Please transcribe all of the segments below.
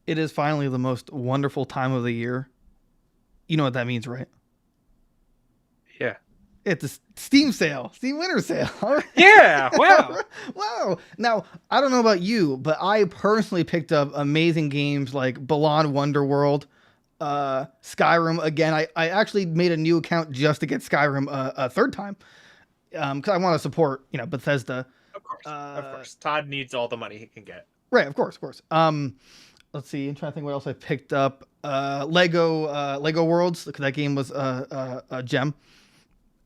It is finally the most wonderful time of the year. You know what that means, right? Yeah. It's a Steam sale, Steam Winter Sale. All Yeah. Wow. right. Wow. Now, I don't know about you, but I personally picked up amazing games like Balan Wonderworld, Skyrim again. I actually made a new account just to get Skyrim a third time because I want to support, Bethesda. Of course. Of Uh, course. Todd needs all the money he can get. right, of course, of course. Let's see. I'm trying to think what else I picked up. Lego Worlds. Because that game was a gem.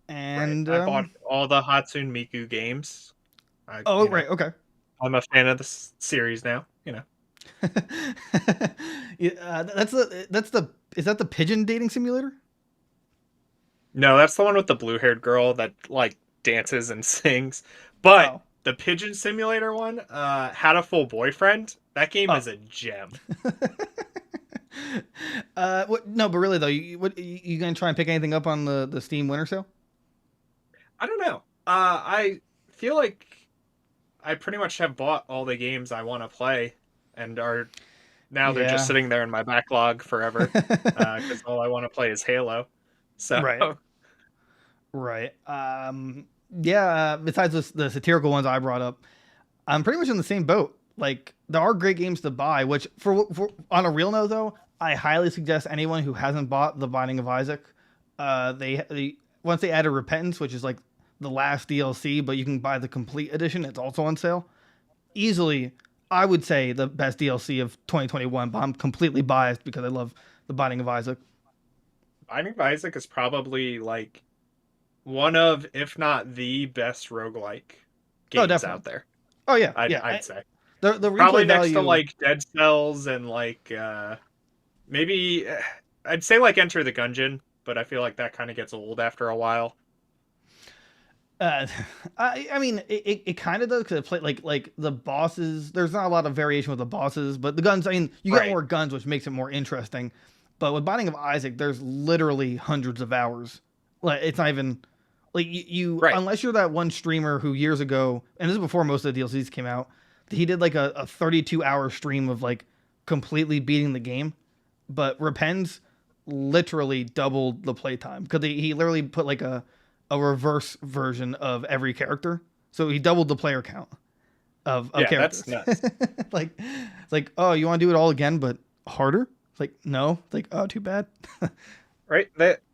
Right. And I bought all the Hatsune Miku games. I, oh, you know, right, okay. I'm a fan of the series now. Yeah, that's the is that the pigeon dating simulator? No, that's the one with the blue-haired girl that like dances and sings. But Oh, the Pigeon Simulator one, had a full boyfriend. That game oh. is a gem. No, but really though, you gonna try and pick anything up on the Steam Winter Sale? I don't know. I feel like I pretty much have bought all the games I want to play, and are now they're just Yeah. sitting there in my backlog forever. Because all I want to play is Halo. So Right. Right. Yeah. Besides the satirical ones I brought up, I'm pretty much in the same boat. Like there are great games to buy, which for on a real note though, I highly suggest anyone who hasn't bought The Binding of Isaac. They once they added Repentance, which is like the last DLC, but you can buy the complete edition. It's also on sale. Easily, I would say the best DLC of 2021, but I'm completely biased because I love The Binding of Isaac. Binding of Isaac is probably like one of, if not the best roguelike Oh, games definitely. out there. Oh yeah, I'd, yeah. I'd say The probably replay next to value. like Dead Cells and like maybe I'd say like Enter the Gungeon, but I feel like that kind of gets old after a while. Uh, I mean, it kind of does because it play like the bosses. There's not a lot of variation with the bosses, but the guns. I mean, you get Right, more guns, which makes it more interesting. But with Binding of Isaac, there's literally hundreds of hours. Like it's not even like you right. unless you're that one streamer who years ago, and this is before most of the DLCs came out. He did like a 32-hour stream of like completely beating the game, but Repens literally doubled the playtime because he literally put like a reverse version of every character. So he doubled the player count of Yeah, that's characters. nuts. Like it's like, oh, you want to do it all again but harder? It's like, no. It's like, oh, too bad. Right?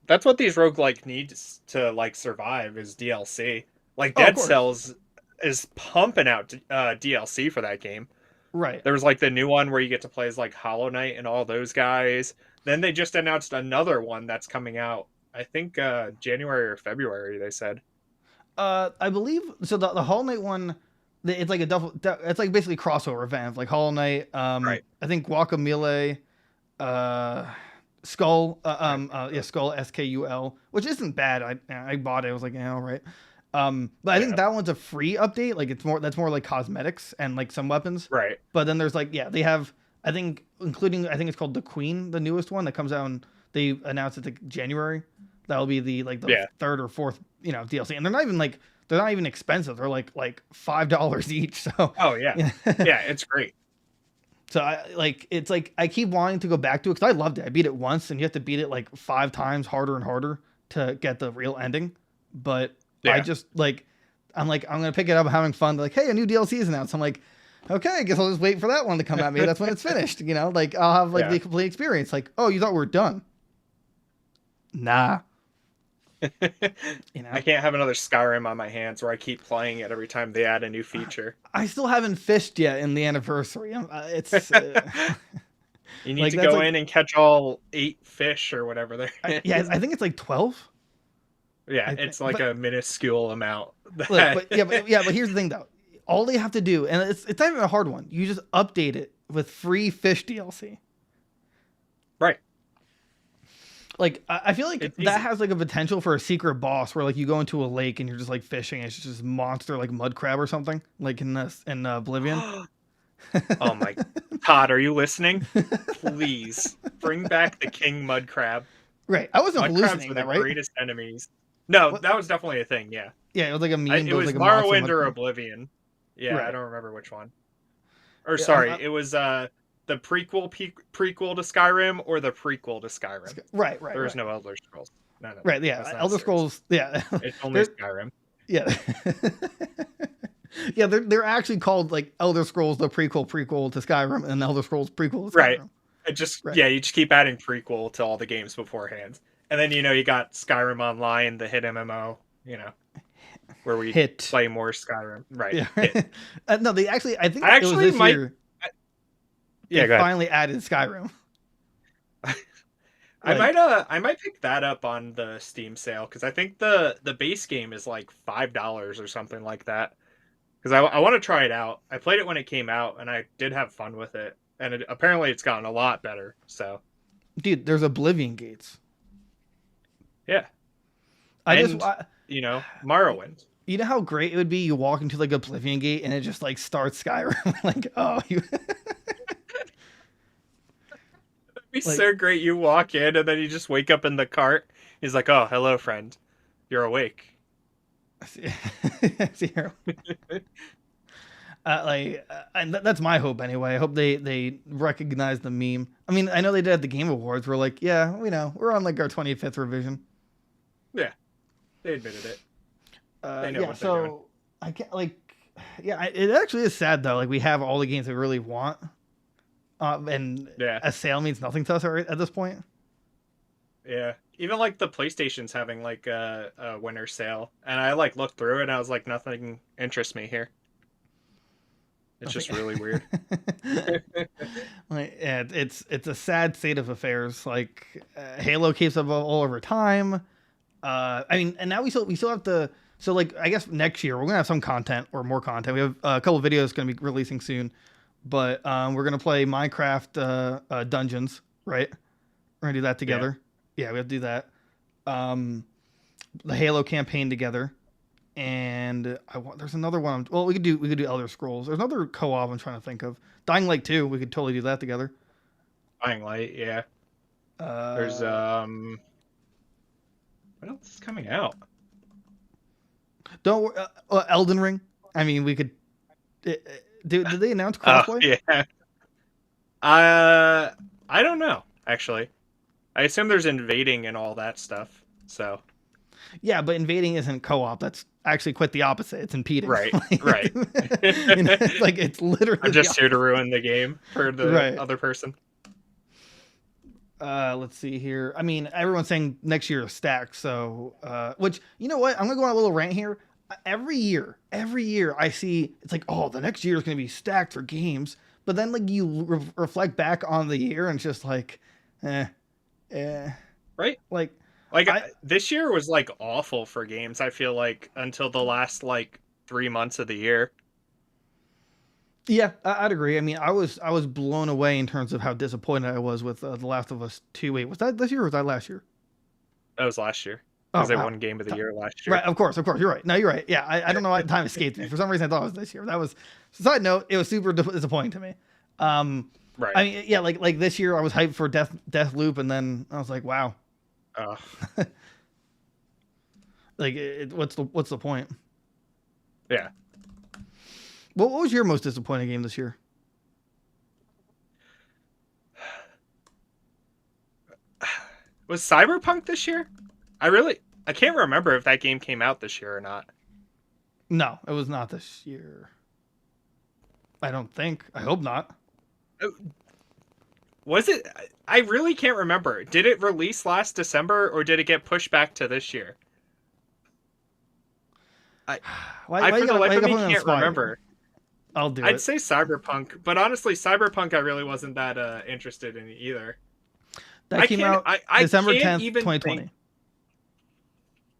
That's what these roguelike needs to like survive is DLC. Like Oh, of Dead course. Cells is pumping out DLC for that game. Right. There was like the new one where you get to play as like Hollow Knight and all those guys. Then they just announced another one that's coming out. I think January or February. They said. I believe so. The Hollow Knight one, it's like a double. It's like basically crossover event, like Hollow Knight. Right. I think Guacamelee, uh, Skull. Right. Yeah, Skull SKUL, which isn't bad. I bought it. I was like, yeah, all right. But I think Yeah. that one's a free update. Like that's more like cosmetics and like some weapons. Right. But then there's like they have I think including I think it's called the Queen, the newest one that comes out and they announced it like January. That'll be the Yeah. third or fourth DLC, and they're not even expensive. They're like $5 each. So Oh yeah. yeah. Yeah. It's great. So it's like I keep wanting to go back to it because I loved it. I beat it once, and you have to beat it like 5 times harder and harder to get the real ending. But I Yeah. just I'm gonna pick it up, having fun. They're like, hey, a new DLC is announced. I'm like, okay, I guess I'll just wait for that one to come at me. That's when it's finished. Like I'll have like Yeah. the complete experience. Like, oh, you thought we are done? Nah. You I know, can't have another Skyrim on my hands where I keep playing it every time they add a new feature. I still haven't fished yet in the anniversary. It's You need like to that's go like in and catch all 8 fish or whatever there yeah, is. I think it's like 12. Yeah, I think, it's like a minuscule amount. look, but here's the thing though. All they have to do, and it's not even a hard one. You just update it with free fish DLC. Right. Like I feel like It's that easy. has like a potential for a secret boss where like you go into a lake and you're just like fishing. And it's just this monster like mud crab or something like in Oblivion. Oh my, Todd, are you listening? Please bring back the king mud crab. Right. I wasn't Mud crabs hallucinating are the that, right? greatest enemies. No, What? that was definitely a thing. Yeah, Yeah, it was like a meme. it There was was like a monster Morrowind mud or crab. Oblivion. Yeah, I Right. don't remember which one. Or Yeah, sorry, it was the prequel to Skyrim or the prequel to Skyrim. Right. There is no Elder Scrolls. No. Right. Yeah. Elder Scrolls. Yeah. It's only Skyrim. Yeah. Yeah. They're actually called like Elder Scrolls the prequel to Skyrim and Elder Scrolls prequel to Skyrim. Right. It just you just keep adding prequel to all the games beforehand, and then you got Skyrim Online, the hit MMO. Where we play more Skyrim. Right. Yeah. No, they actually. I think I it was this year. They finally added Skyrim. I might pick that up on the Steam sale because I think the base game is like $5 or something like that. Because I want to try it out. I played it when it came out and I did have fun with it, and apparently it's gotten a lot better. So, dude, there's Oblivion gates. Yeah, Morrowind. You know how great it would be? You walk into like Oblivion gate and it just like starts Skyrim. Like, oh, you. It'd be so great. You walk in and then you just wake up in the cart. He's like, "Oh, hello, friend. You're awake." And that's my hope anyway. I hope they recognize the meme. I mean, I know they did at the Game Awards. We're like, yeah, we know we're on like our 25th revision. Yeah, they admitted it. They know what they're doing. I can't it actually is sad though. Like we have all the games we really want, and a sale means nothing to us at this point. Yeah, even like the PlayStation's having like a winter sale, and I like looked through it and I was like, nothing interests me here. It's just really weird. It's a sad state of affairs. Like Halo keeps up all over time. I mean, and now we still have to. So like, I guess next year we're gonna have some content or more content. We have a couple of videos gonna be releasing soon, but we're gonna play Minecraft Dungeons, right? We're gonna do that together. Yeah, we have to do that. The Halo campaign together, and there's another one. Well, we could do Elder Scrolls. There's another co-op I'm trying to think of. Dying Light 2. We could totally do that together. Dying Light, yeah. There's what else is coming out? Don't Elden Ring. I mean, we could. Did they announce crossplay? Yeah. I don't know actually. I assume there's invading and all that stuff. So. Yeah, but invading isn't co-op. That's actually quite the opposite. It's impeding. Right. It's literally. I'm just here to ruin the game for the other person. Let's see here. I mean, everyone's saying next year is stacked. So, which, you know what? I'm gonna go on a little rant here. Every year, I see it's like, oh, the next year is gonna be stacked for games. But then, like, you reflect back on the year, and it's just like, right? Like this year was like awful for games. I feel like until the last like 3 months of the year. Yeah, I'd agree. I mean, I was blown away in terms of how disappointed I was with The Last of Us 2. Wait, was that this year or was that last year? That was last year. Because they won Game of the Year last year. Right, of course. You're right. No, you're right. Yeah, I don't know why time escaped me. For some reason, I thought it was this year. That was, side note, it was super disappointing to me. Right. I mean, yeah, like this year I was hyped for Death Loop, and then I was like, wow. Like, what's the point? Yeah. What was your most disappointing game this year? Was Cyberpunk this year? I can't remember if that game came out this year or not. No, it was not this year. I don't think. I hope not. Was it? I really can't remember. Did it release last December or did it get pushed back to this year? I for the life of me can't remember. I'll do it. I'd say Cyberpunk, but honestly, Cyberpunk I really wasn't that interested in either. That came out December 10th, 2020.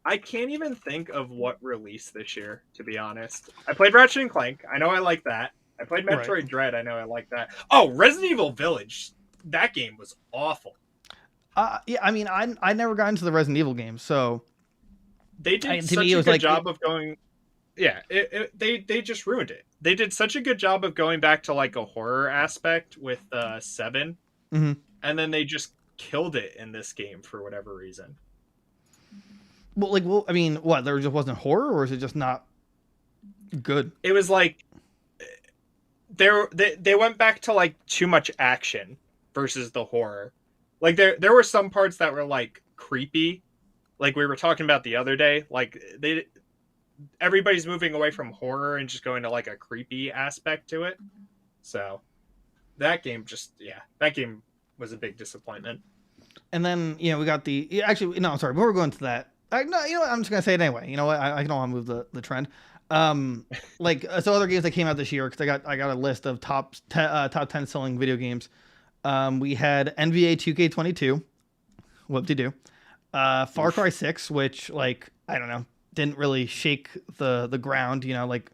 I can't even think of what released this year, to be honest. I played Ratchet and Clank. I know I like that. I played Metroid Dread. I know I like that. Oh, Resident Evil Village. That game was awful. Yeah, I mean, I never got into the Resident Evil games, so they did such a good job of going. Yeah, they just ruined it. They did such a good job of going back to like a horror aspect with 7, and then they just killed it in this game for whatever reason. Well, I mean, what? There just wasn't horror, or is it just not good? It was like they went back to like too much action versus the horror. Like there were some parts that were like creepy, like we were talking about the other day. Like everybody's moving away from horror and just going to like a creepy aspect to it. So that game was a big disappointment. And then we got actually no, I'm sorry, before we're going to that, no, what, I'm just gonna say it anyway. You know what? I don't want to move the trend. Like so other games that came out this year, because I got a list of top 10 selling video games. We had NBA 2K22, whoop-de-doo. Far Cry 6, which like I don't know, didn't really shake the ground. Like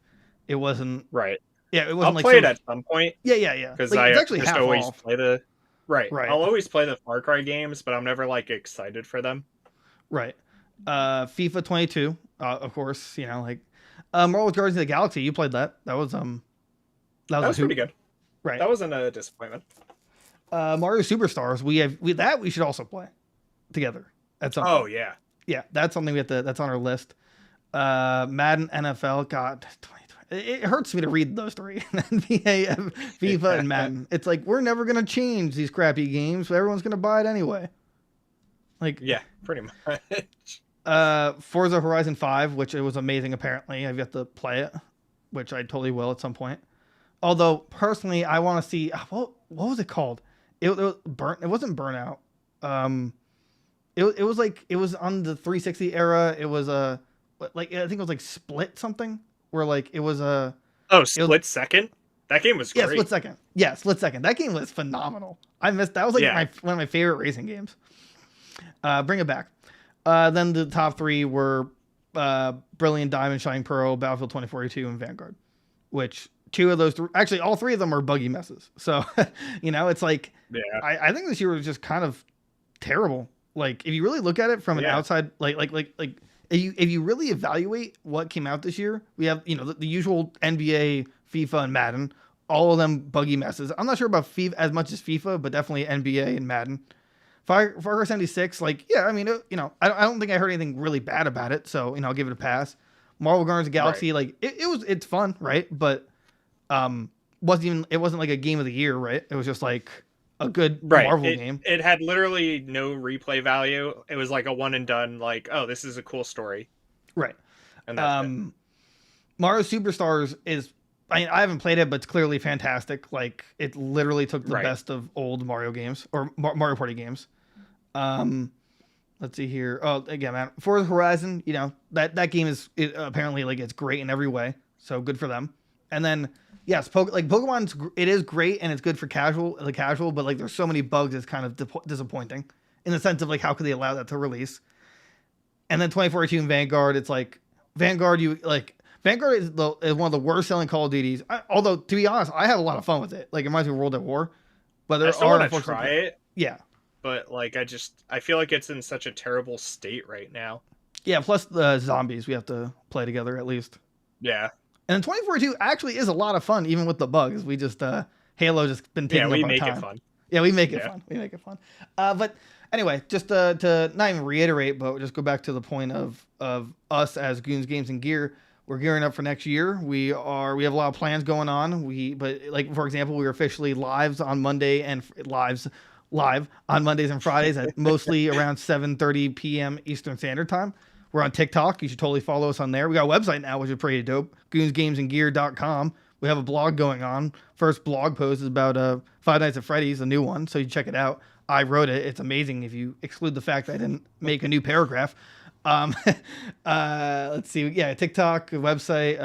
it wasn't right. Yeah, it wasn't. I'll play it at some point. Yeah. Because like, I it's actually just half always off. play the right. I'll always play the Far Cry games, but I'm never like excited for them. Right. FIFA 22, of course. Like Marvel's Guardians of the Galaxy. You played that. That was That was pretty good. Right. That wasn't a disappointment. Mario Superstars. We should also play together at some point. Yeah. Yeah, that's something that's on our list. Madden NFL. God, 2020. It hurts me to read those three. NBA, FIFA, and Madden. It's like we're never gonna change these crappy games, but everyone's gonna buy it anyway. Like yeah, pretty much. Forza Horizon 5, which it was amazing. Apparently, I've got to play it, which I totally will at some point. Although personally, I want to see what was it called? It wasn't Burnout. It was like it was on the 360 era. It was I think it was like Split something, where like it was a Split Second. That game was great. Yeah, Split Second. Yeah, Split Second. That game was phenomenal. I missed that. Was like one of my favorite racing games. Bring it back. Then the top three were Brilliant Diamond, Shining Pearl, Battlefield 2042, and Vanguard. Which two of those actually all three of them are buggy messes. So it's like I think this year was just kind of terrible. Like if you really look at it from an outside, like if you really evaluate what came out this year, we have the usual NBA, FIFA, and Madden. All of them buggy messes. I'm not sure about FIFA as much as FIFA, but definitely NBA and Madden. Far Cry 76, I don't think I heard anything really bad about it, so I'll give it a pass. Marvel Guardians of the Galaxy, right. It's fun, right? But it wasn't like a game of the year, right? It was just like a good Marvel game. It had literally no replay value. It was like a one and done, like, oh, this is a cool story. Right. And that's it. Mario Superstars is, I haven't played it, but it's clearly fantastic. Like, it literally took the best of old Mario games, or Mario Party games. Let's see here. Oh, again, man, Forza Horizon, that game is apparently, like, it's great in every way. So good for them. And then, yes, Pokemon's, it is great and it's good for casual, but like there's so many bugs, it's kind of disappointing in the sense of like, how could they allow that to release? And then 2042 and Vanguard, it's like Vanguard is one of the worst selling Call of Duties. Although to be honest, I had a lot of fun with it. Like it reminds me of World at War, but there I still want to try it. Yeah. But like, I feel like it's in such a terrible state right now. Yeah. Plus the zombies we have to play together at least. Yeah. And then 2042 actually is a lot of fun, even with the bugs. We just Halo just been taking up our time. Yeah, we make it fun. Yeah, we make it fun. We make it fun. But anyway, just to not even reiterate, but just go back to the point of us as Goons Games and Gear. We're gearing up for next year. We have a lot of plans going on. But like for example, we're officially live on Monday and live on Mondays and Fridays at mostly around 7:30 p.m. Eastern Standard Time. We're on TikTok. You should totally follow us on there. We got a website now, which is pretty dope. goonsgamesandgear.com. We have a blog going on. First blog post is about Five Nights at Freddy's, a new one. So you check it out. I wrote it. It's amazing if you exclude the fact that I didn't make a new paragraph. Let's see. Yeah, TikTok, website.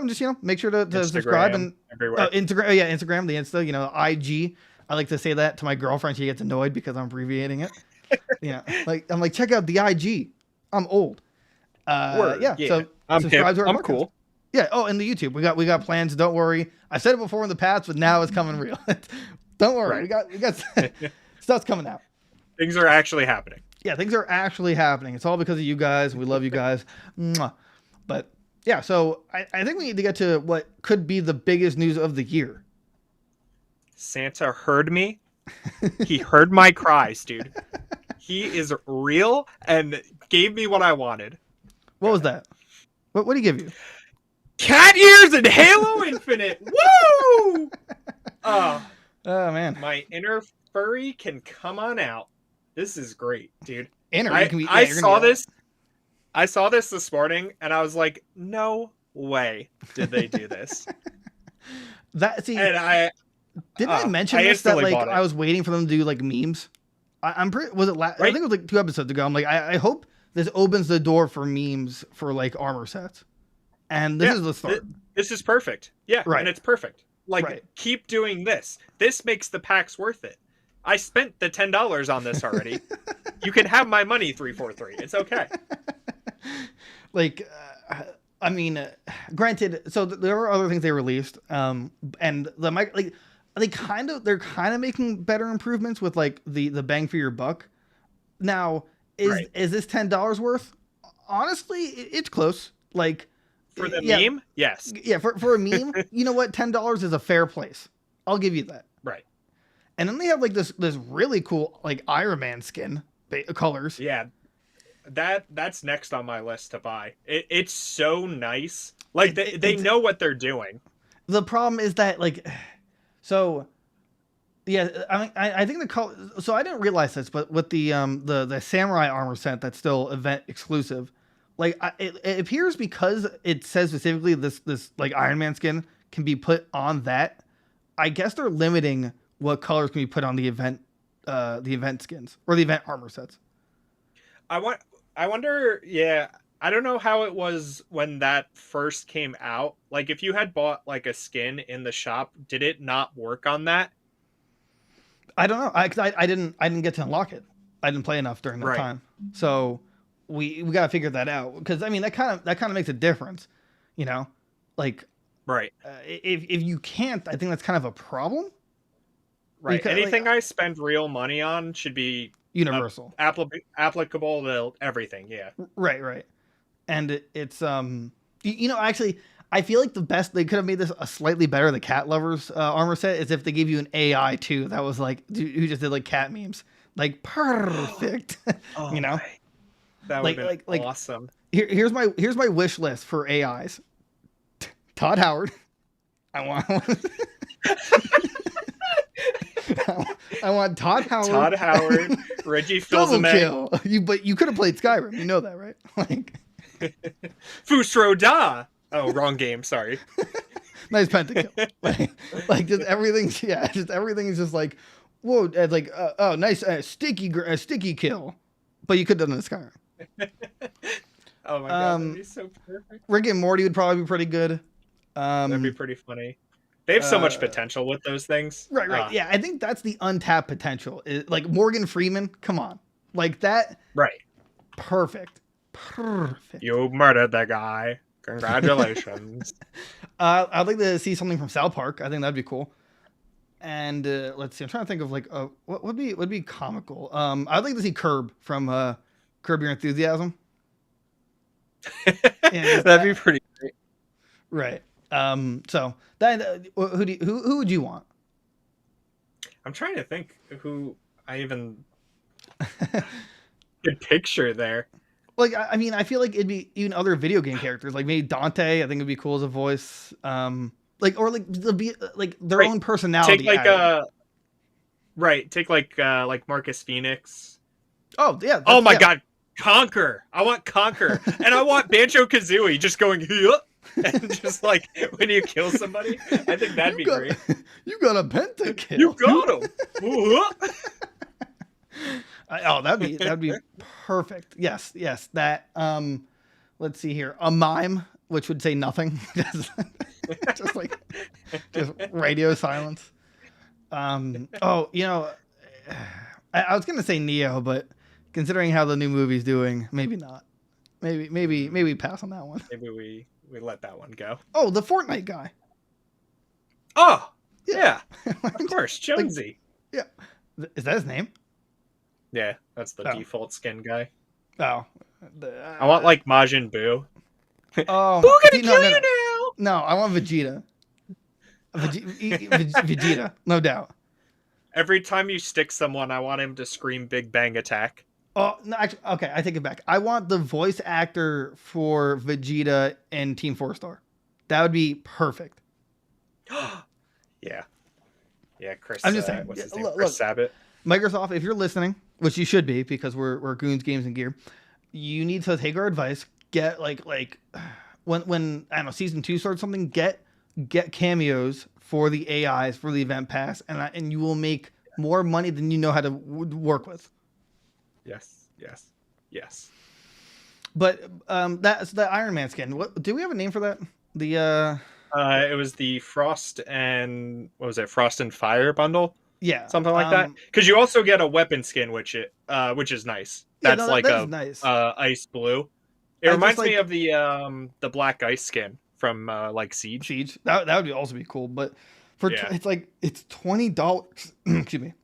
Just make sure to subscribe and everywhere. Instagram. Yeah, Instagram, the Insta. IG. I like to say that to my girlfriend. She gets annoyed because I'm abbreviating it. I'm like, check out the IG. I'm old. So I'm subscribe to our I'm podcast. cool. Yeah. Oh, and the YouTube. We got plans. Don't worry. I said it before in the past, but now it's coming real. Don't worry. Right. We got stuff's coming out. Things are actually happening. Yeah, things are actually happening. It's all because of you guys. We love you guys. Mwah. But yeah, so I think we need to get to what could be the biggest news of the year. Santa heard me. He heard my cries, dude. He is real and gave me what I wanted. What was that? What did he give you? Cat ears and Halo Infinite. Woo! Woo! Oh, Oh man, my inner furry can come on out. This is great, dude. inner. You I can be. Yeah, I you're gonna be saw out. this. I saw this morning, and I was like, no way did they do this. That see, And didn't I mention I this that instantly like bought it. I was waiting for them to do like memes? I'm pretty. Was it? I Right? think it was like 2 episodes ago. I'm like, I hope this opens the door for memes for like armor sets, and this Yeah, is the start. this is perfect. Yeah, Right. and it's perfect. Like, Right. keep doing this. This makes the packs worth it. I spent the $10 on this already. You can have my money 343. It's okay. Like, I mean, granted, so there were other things they released, and the mic like they're kind of making better improvements with like the bang for your buck. Now, Right. is this $10 worth? Honestly, it's close. Like, For the yeah, meme, yes. yeah, for a meme, you know what? $10 is a fair place. I'll give you that. Right. And then they have like this really cool like Iron Man skin colors. Yeah. That's next on my list to buy. It's so nice. Like they know what they're doing. The problem is that like, so yeah, I mean, I think the color. So I didn't realize this, but with the samurai armor set that's still event exclusive, like it appears because it says specifically this like Iron Man skin can be put on that. I guess they're limiting what colors can be put on the event skins or the event armor sets. I wonder, yeah, I don't know how it was when that first came out. Like if you had bought like a skin in the shop, did it not work on that? I don't know. I didn't get to unlock it. I didn't play enough during that time, so we got to figure that out. Because I mean that kind of makes a difference, you know, like Right. If you can't, I think that's kind of a problem. Right. Because, Anything like, I spend real money on should be universal, applicable to everything. Yeah. Right. And it's you know, actually, I feel like the best they could have made this a slightly better. The cat lovers armor set is if they gave you an AI too. That was like who just did like cat memes, like perfect. Oh, you know, that would have been like awesome. Here's my wish list for AIs. Todd Howard. I want I want Todd Howard. Todd Howard, Reggie Fils-Aimé. But you could have played Skyrim. You know that, right? Like Fusro Da. Oh, wrong game. Sorry. Nice pentakill. Like just everything's just everything is just like whoa. It's like oh nice sticky kill, but you could have done it in Skyrim. Oh my god, that'd be so perfect. Rick and Morty would probably be pretty good. That'd be pretty funny. They have so much potential with those things. Right. Yeah, I think that's the untapped potential. Like Morgan Freeman, come on. Like that. Right. Perfect. You murdered the guy. Congratulations. I'd like to see something from South Park. I think that'd be cool. And let's see. I'm trying to think of like what would be comical. I'd like to see Curb from Curb Your Enthusiasm. That'd be pretty great. Right. So that who would you want? I'm trying to think who I even could picture there. Like I mean, I feel like it'd be even other video game characters, like maybe Dante. I think it'd be cool as a voice. Like or like to be like their own personality. Take like take like Marcus Phoenix. Oh yeah. Oh my god, Conquer! I want Conquer, and I want Banjo Kazooie just going and just like when you kill somebody. I think that'd be great. You got a pentakill. You got him. Oh, that'd be perfect. Yes. That let's see here. A mime, which would say nothing. just like just radio silence. Oh, you know, I was gonna say Neo, but considering how the new movie's doing, maybe not. Maybe pass on that one. Maybe we let that one go. Oh, the Fortnite guy. Oh, yeah. Of course, Jonesy. Like, yeah. Is that his name? Yeah, that's the default skin guy. Oh. I want like Majin Buu. Oh, Boo gonna kill you now. No, I want Vegeta. Vegeta, no doubt. Every time you stick someone, I want him to scream Big Bang Attack. Oh, no, actually, okay, I take it back. I want the voice actor for Vegeta in Team 4 Star. That would be perfect. Yeah. Yeah, Chris. I'm just saying. What's Yeah, his name? look, Chris Sabat. Microsoft, if you're listening, which you should be because we're Goons Games and Gear, you need to take our advice. Get like when I don't know season 2 starts something. Get cameos for the AIs for the event pass, and you will make more money than you know how to work with. Yes. Yes. Yes. But that's the Iron Man skin. What do we have a name for that? The It was the Frost and what was it? Frost and Fire bundle, yeah. something like that. Because you also get a weapon skin, which is nice. Yeah, That's no, like that's nice. ice blue. It I reminds just me like of the black ice skin from like Siege. Siege. That would also be cool. But for Yeah. it's $20. Excuse me.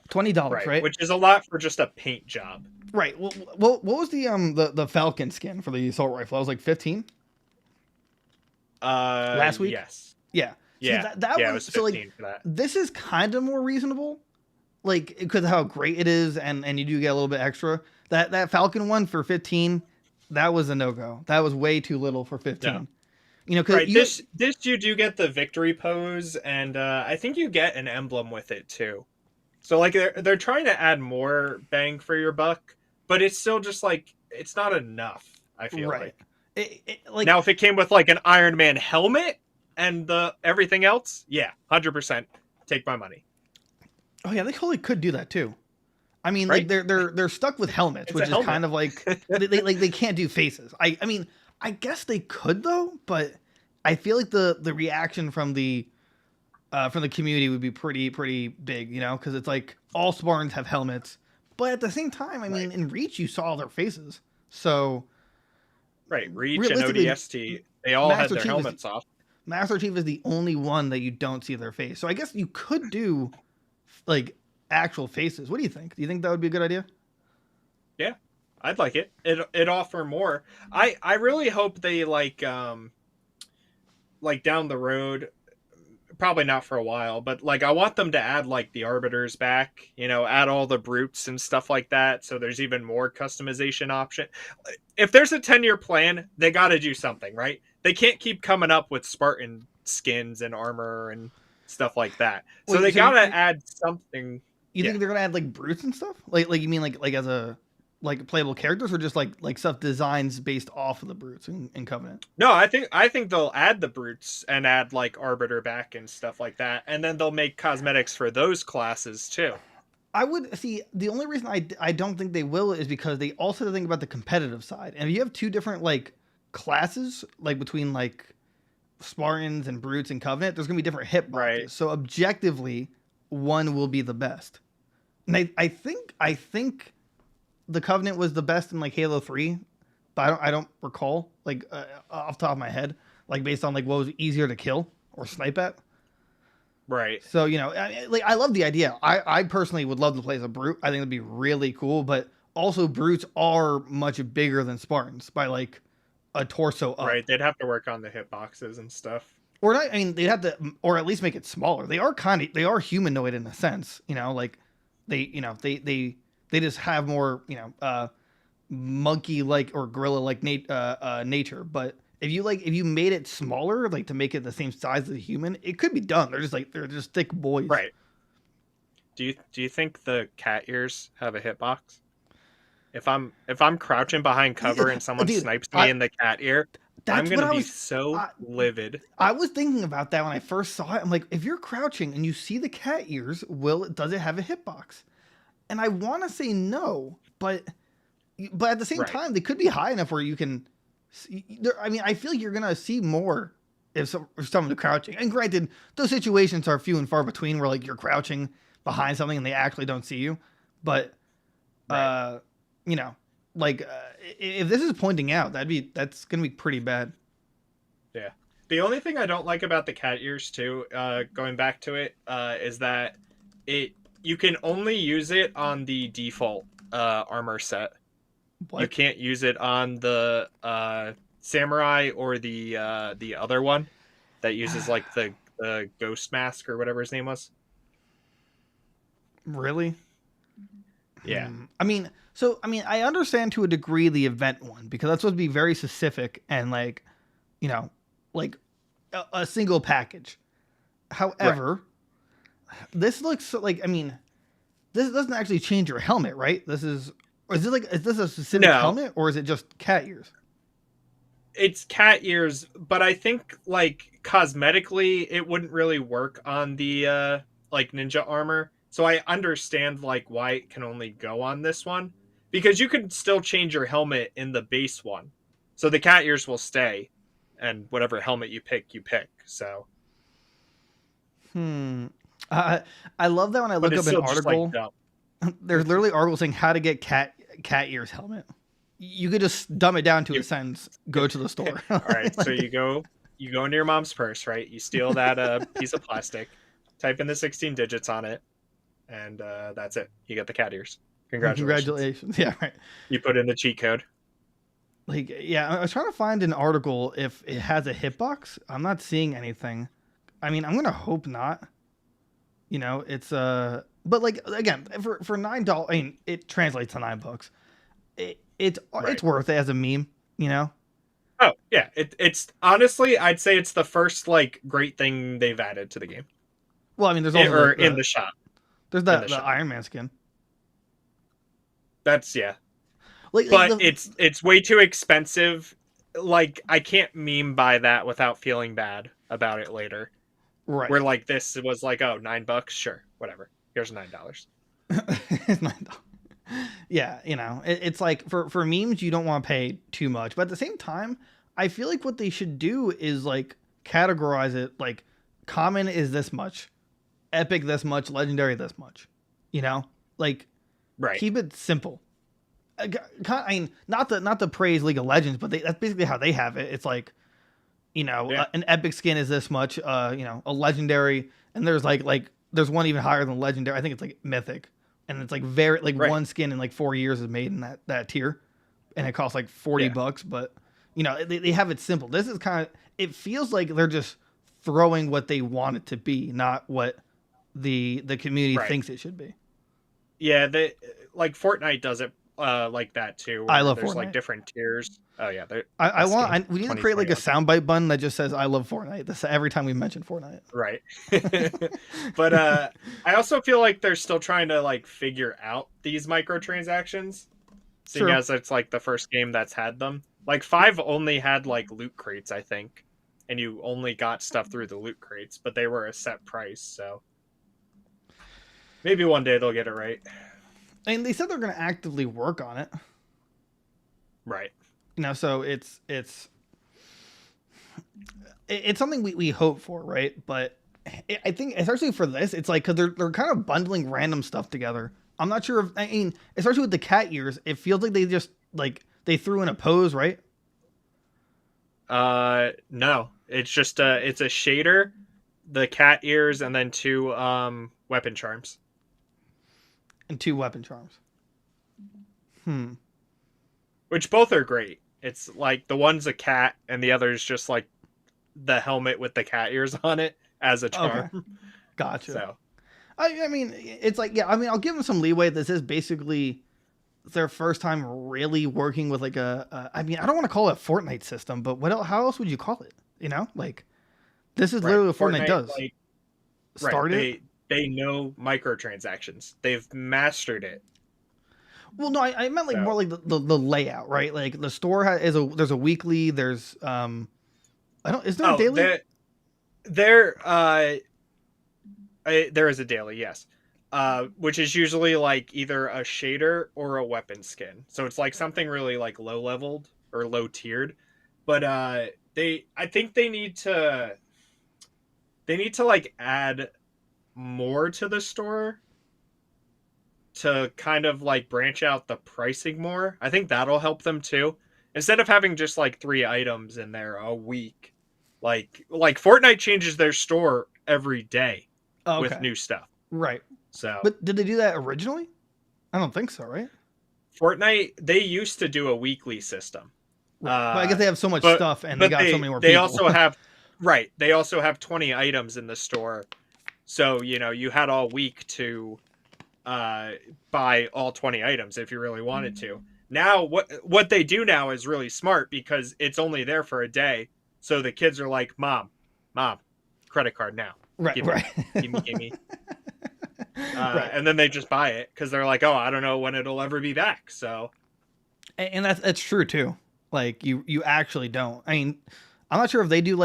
$20, right? Which is a lot for just a paint job. Right. Well, what was the Falcon skin for the assault rifle? I was like 15 last week. Yes. Yeah. Yeah. So that yeah, was it was so 15 like for that. this is kind of more reasonable, like because of how great it is, and you do get a little bit extra. That Falcon one for 15, that was a no go. That was way too little for 15. No. You know, because this you do get the victory pose, and I think you get an emblem with it too. So like they're trying to add more bang for your buck, but it's still just like it's not enough. I feel right. Like now, if it came with like an Iron Man helmet and the everything else, yeah, 100% take my money. Oh yeah, they totally could do that too. I mean, right? like they're stuck with helmets, which is kind of like they can't do faces. I mean, I guess they could though, but I feel like the reaction from the community would be pretty big, you know, because it's like all Spartans have helmets, but at the same time, I mean, in Reach you saw their faces, so Reach and ODST, they all had their helmets off. Master Chief is the only one that you don't see their face, so I guess you could do like actual faces. What do you think? Do you think that would be a good idea? Yeah, I'd like it. It offer more. I really hope they like down the road, probably not for a while, but like I want them to add like the arbiters back, you know, add all the brutes and stuff like that, so there's even more customization option. If there's a 10-year plan, they got to do something, right? They can't keep coming up with Spartan skins and armor and stuff like that. So they got to add something. You think they're gonna add like brutes and stuff? Like you mean like as a like playable characters, or just like stuff designs based off of the brutes in Covenant? No, I think they'll add the brutes and add like arbiter back and stuff like that, and then they'll make cosmetics for those classes too. I would see the only reason I don't think they will is because they also have to think about the competitive side, and if you have two different like classes, like between like Spartans and brutes and Covenant, there's gonna be different hitboxes. Right. So objectively, one will be the best. And I think the Covenant was the best in like Halo 3, but I don't recall like off the top of my head, like based on like what was easier to kill or snipe at. Right. So, you know, I love the idea. I personally would love to play as a brute. I think it'd be really cool, but also brutes are much bigger than Spartans by like a torso up. Right. They'd have to work on the hitboxes and stuff. Or not, I mean, they'd have to, or at least make it smaller. They are humanoid in a sense, you know, like they just have more, you know, monkey like or gorilla like nature. But if you made it smaller, like to make it the same size as a human, it could be done. They're just thick boys. Right. Do you think the cat ears have a hitbox? If I'm crouching behind cover and someone snipes me in the cat ear, I'm gonna be so livid. I was thinking about that when I first saw it. I'm like, if you're crouching and you see the cat ears, does it have a hitbox? And I want to say no, but at the same time, they could be high enough where you can. I mean, I feel you're gonna see more if someone's crouching. And granted, those situations are few and far between where like you're crouching behind something and they actually don't see you. But you know, like if this is pointing out, that's gonna be pretty bad. Yeah. The only thing I don't like about the cat ears too, going back to it, is that you can only use it on the default armor set. What? You can't use it on the samurai or the other one that uses like the ghost mask or whatever his name was. Really? Yeah. I mean, I understand to a degree the event one because that's supposed to be very specific and like, you know, like a single package. Right. However, this looks like, I mean, this doesn't actually change your helmet, right? This is, or is it like, is this a specific No, helmet or is it just cat ears? it's cat ears, but I think like cosmetically it wouldn't really work on the like ninja armor. So I understand like why it can only go on this one because you could still change your helmet in the base one. So the cat ears will stay and whatever helmet you pick, you pick. So, Hmm. I I love that when I but look it's up an still just like article, dumb. there's literally articles saying how to get cat ears helmet. You could just dumb it down to a You sentence. Go to the store. all right, so Like, you go into your mom's purse, right? You steal that piece of plastic, type in the 16 digits on it, and that's it. You get the cat ears. Congratulations. congratulations. Yeah, right. You put in the cheat code. Like, yeah, I was trying to find an article if it has a hitbox. I'm not seeing anything. I mean, I'm gonna hope not. You know, it's but like again, for $9, I mean, it translates to $9. It's Right. worth it as a meme. You know. Oh yeah, it's honestly, I'd say it's the first like great thing they've added to the game, Well, I mean, there's also or in the shop. there's In the the shop. Iron Man skin. That's yeah, Like but it's way too expensive. Like I can't meme buy that without feeling bad about it later. right. Where like this was like, oh, $9, sure, whatever. Here's $9. It's $9. Yeah, you know, it's like for memes, you don't want to pay too much, but at the same time, I feel like what they should do is like categorize it like common is this much, epic this much, legendary this much. You know, like Right. keep it simple. I mean, not to praise League of Legends, but that's basically how they have it. It's like, you know, Yeah. an epic skin is this much. You know, a legendary, and there's like there's one even higher than legendary. I think it's like mythic, and it's like very like Right. one skin in like 4 years is made in that tier, and it costs like Yeah. $40. But you know, they have it simple. This is kind of, it feels like they're just throwing what they want it to be, not what the community Right. thinks it should be. Yeah. They like Fortnite does it like that too, I where love there's like Fortnite. different tiers. Oh yeah, I best want. game We need to create like a 2021. soundbite button that just says "I love Fortnite." This every time we mention Fortnite. Right. But I also feel like they're still trying to like figure out these microtransactions, seeing True. as it's like the first game that's had them. Like 5 only had like loot crates, I think, and you only got stuff through the loot crates, but they were a set price, so maybe one day they'll get it right. And they said they're going to actively work on it. Right. You know, so it's something we hope for, right? But I think especially for this, it's like because they're kind of bundling random stuff together. I'm not sure if, I mean, especially with the cat ears, it feels like they just like they threw in a pose, right? No. It's just it's a shader, the cat ears, and then 2 weapon charms. And two weapon charms. Hmm. Which both are great. It's like the one's a cat and the other's just like the helmet with the cat ears on it as a Okay. charm. Gotcha. So I mean, it's like, yeah, I mean, I'll give them some leeway. This is basically their first time really working with like I mean, I don't want to call it a Fortnite system, but how else would you call it? You know, like this is right, literally what Fortnite does. like right, Start it. they know microtransactions. They've mastered it. Well, no, I meant like more So like the layout, right? Like the store there's a weekly, there's I don't, is there a oh, daily? there there is a daily, yes. Which is usually like either a shader or a weapon skin. So it's like something really like low leveled or low tiered. But I think they need to like add more to the store to kind of like branch out the pricing more. I think that'll help them too. Instead of having just like 3 items in there a week. Like Fortnite changes their store every day Oh, with okay, new stuff. right. So But did they do that originally? I don't think so, right? Fortnite, they used to do a weekly system. Right. But I guess they have so much But stuff and they got so many more they people. also have right. They also have 20 items in the store. So, you know, you had all week to buy all 20 items if you really wanted to. Now what they do now is really smart because it's only there for a day. So the kids are like, "Mom, credit card now." Right, right. Gimme. Right. And then they just buy it because they're like, oh, I don't know when it'll ever be back. So, And that's true too. Like you actually don't. I mean, I'm not sure if they do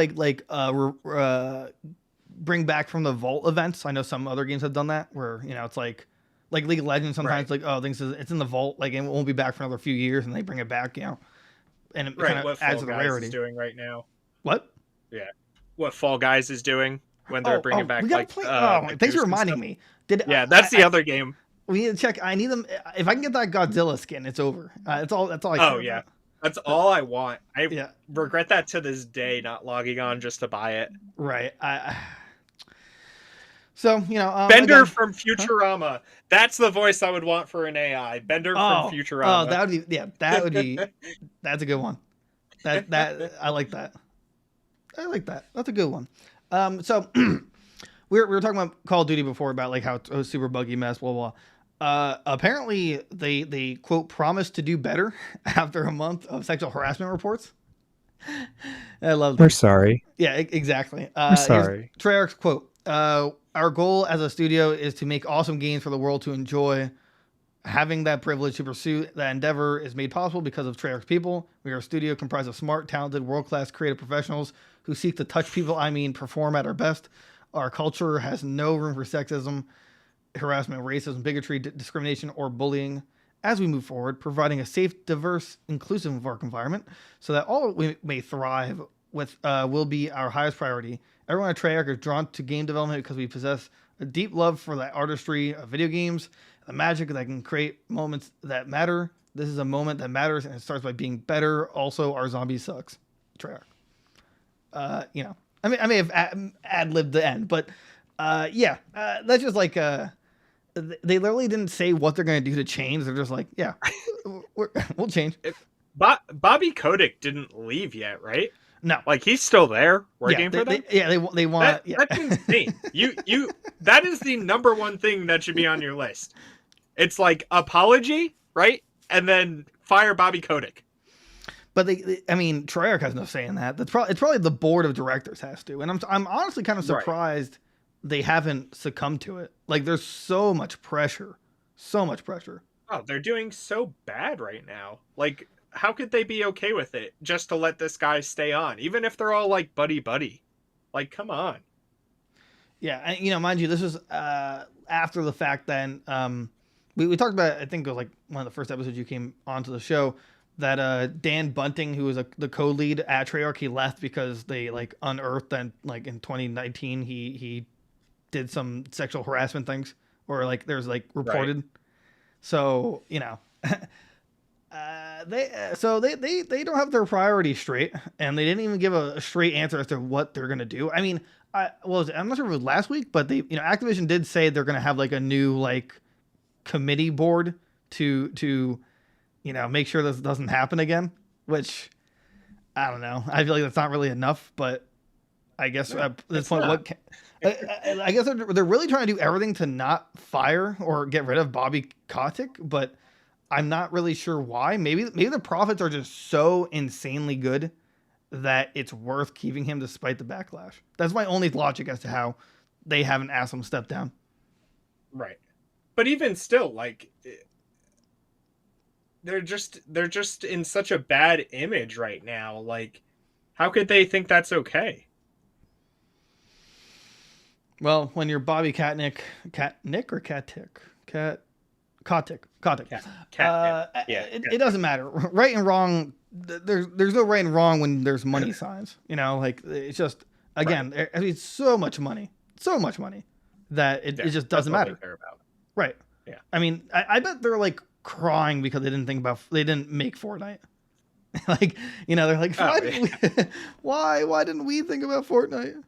bring back from the vault events. I know some other games have done that where, it's like League of Legends sometimes right, like, oh, things it's in the vault, like it won't be back for another few years, and they bring it back, and it kind right. of What adds Fall to the Guys is rarity. doing right now. What? Yeah, what Fall Guys is doing when they're Oh, bringing we back gotta like play. Oh, the thanks for goose and reminding stuff. me. Did Yeah, that's the other game. we need to check. I need them. If I can get that Godzilla skin, it's over. That's all I Oh care yeah, about. that's all I want. I Yeah, regret that to this day, not logging on just to buy it. right. So Bender again, from huh? Futurama. That's the voice I would want for an AI. Bender from Oh, Futurama. that would be, yeah, that would be, that's a good one. That I like that. I like that. That's a good one. So we were talking about Call of Duty before about like how it was super buggy mess, blah blah. Apparently they quote promised to do better after a month of sexual harassment reports. I love We're this. sorry. Yeah, exactly. We're Here's sorry. Treyarch's quote. Our goal as a studio is to make awesome games for the world to enjoy. Having that privilege to pursue that endeavor is made possible because of Treyarch's people. We are a studio comprised of smart, talented, world-class creative professionals who seek to touch people, perform at our best. Our culture has no room for sexism, harassment, racism, bigotry, discrimination, or bullying. As we move forward, providing a safe, diverse, inclusive work environment so that all we may thrive with will be our highest priority. Everyone at Treyarch is drawn to game development because we possess a deep love for the artistry of video games, the magic that can create moments that matter. This is a moment that matters, and it starts by being better. Also, our zombie sucks. Treyarch. I may have ad-libbed the end, but that's just like they literally didn't say what they're going to do to change. They're just like, yeah, we'll change. Bobby Kotick didn't leave yet, right? No, Like he's still there working yeah, for them. they want. That's insane. You that is the number one thing that should be on your list. It's like apology, right? And then fire Bobby Kotick. But Treyarch has no say in that. It's probably the board of directors has to. And I'm honestly kind of surprised they haven't succumbed to it. Like there's so much pressure. Oh, they're doing so bad right now. Like, how could they be okay with it just to let this guy stay on, even if they're all like buddy? Like, come on. Yeah, and mind you, this was after the fact. Then we talked about. I think it was like one of the first episodes you came onto the show. That Dan Bunting, who was the co-lead at Treyarch, he left because they like unearthed that like in 2019 he did some sexual harassment things, or like there's like reported. Right. So they don't have their priorities straight, and they didn't even give a straight answer as to what they're gonna do. I mean, I'm not sure if it was last week, but Activision did say they're gonna have like a new like committee board to make sure this doesn't happen again, which I don't know. I feel like that's not really enough, but I guess at this point, I guess they're really trying to do everything to not fire or get rid of Bobby Kotick, but I'm not really sure why. Maybe the profits are just so insanely good that it's worth keeping him despite the backlash. That's my only logic as to how they haven't asked him to step down. Right. But even still, like, they're just in such a bad image right now. Like, how could they think that's okay? Well, when you're Bobby Kotick, it doesn't matter. Right and wrong. There's no right and wrong when there's money signs. Like it's just again, right. I mean, so much money that it just doesn't matter. They care about. Right. Yeah. I mean, I bet they're like crying because they didn't make Fortnite. Like, they're like, why didn't we think about Fortnite?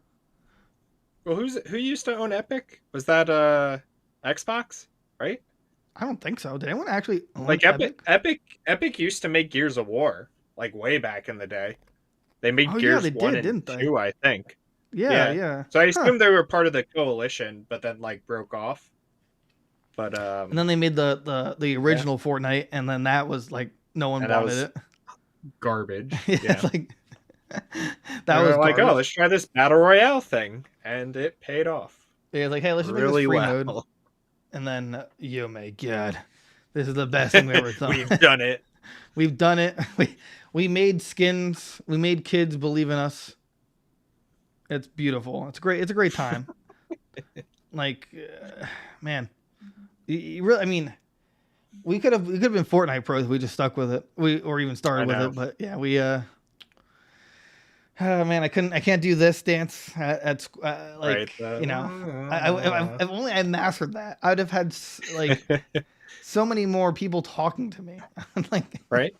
Well, who used to own Epic? Was that Xbox, right? I don't think so. Did anyone actually own like Epic? Epic used to make Gears of War, like way back in the day. They made Gears 1 and 2, I think. Yeah. So I assume they were part of the coalition, but then like broke off. But and then they made the original Fortnite, and then that was like no one wanted it. Garbage. It's like That was like, oh, garbage. let's try this battle royale thing, and it paid off Yeah, like, hey, let's just make this really free mode, well. and then oh my god, this is the best thing we ever done. We've done it. We've done it. We made skins. We made kids believe in us. It's beautiful. It's great. It's a great time. Like, man, you really. I mean, we could have been Fortnite pros if we just stuck with it. Or even started with it. But yeah, we. Oh man, I can't do this dance like right, you know. If only I mastered that, I'd have had like so many more people talking to me. Like, right.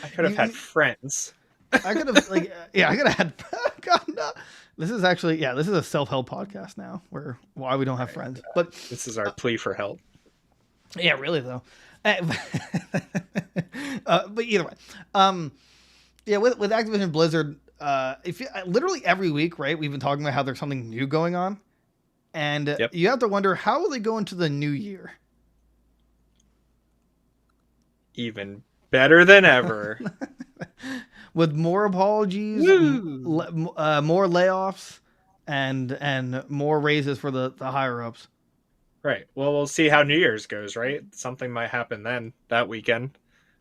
I could have had friends. I could have like yeah, I could have had. God, no. This is actually this is a self-help podcast now. Where why we don't have friends, but this is our plea for help. Yeah, really though. But either way, yeah, with Activision Blizzard, if literally every week, right? We've been talking about how there's something new going on, and you have to wonder how will they go into the new year. Even better than ever. With more apologies, more layoffs, and more raises for the higher ups. Right. Well, we'll see how New Year's goes, right? Something might happen then that weekend